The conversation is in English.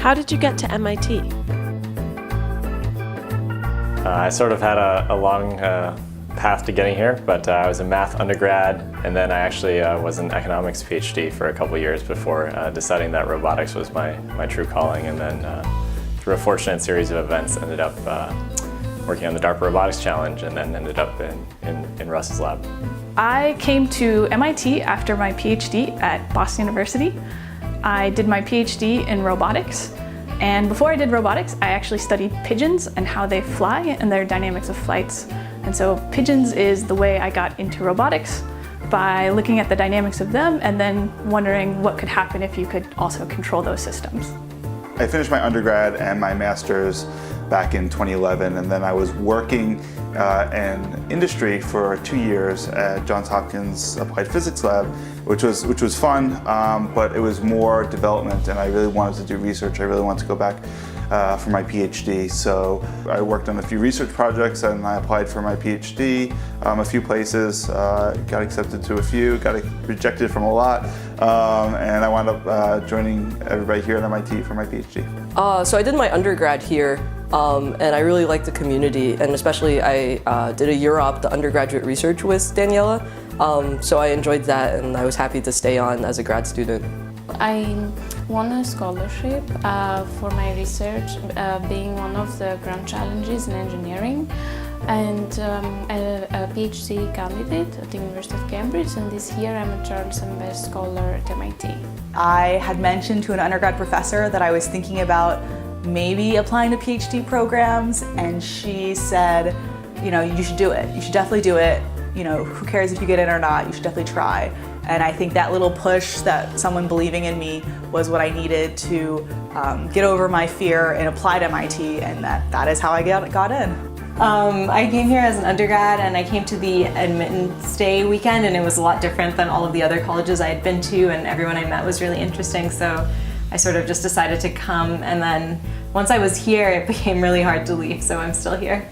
How did you get to MIT? I sort of had a long path to getting here, but I was a math undergrad, and then I actually was an economics PhD for a couple years before deciding that robotics was my true calling, and then through a fortunate series of events ended up working on the DARPA Robotics Challenge, and then ended up in Russ's lab. I came to MIT after my PhD at Boston University. I did my PhD in robotics, and before I did robotics, I actually studied pigeons and how they fly and their dynamics of flights. And so pigeons is the way I got into robotics, by looking at the dynamics of them and then wondering what could happen if you could also control those systems. I finished my undergrad and my master's back in 2011, and then I was working in industry for 2 years at Johns Hopkins Applied Physics Lab, which was fun, but it was more development, and I really wanted to do research. I really wanted to go back for my PhD. So I worked on a few research projects, and I applied for my PhD a few places, got accepted to a few, got rejected from a lot, and I wound up joining everybody here at MIT for my PhD. So I did my undergrad here, and I really liked the community, and especially I did a UROP, the undergraduate research with Daniela, so I enjoyed that, and I was happy to stay on as a grad student. I won a scholarship for my research, being one of the grand challenges in engineering, and a PhD candidate at the University of Cambridge, and this year I'm a Charles M. Best Scholar at MIT. I had mentioned to an undergrad professor that I was thinking about maybe applying to PhD programs, and she said, you know, you should do it. You should definitely do it. You know, who cares if you get in or not, you should definitely try. And I think that little push, that someone believing in me, was what I needed to get over my fear and apply to MIT, and that is how I got in. I came here as an undergrad, and I came to the admittance day weekend, and it was a lot different than all of the other colleges I had been to, and everyone I met was really interesting, so I sort of just decided to come, and then once I was here, it became really hard to leave, so I'm still here.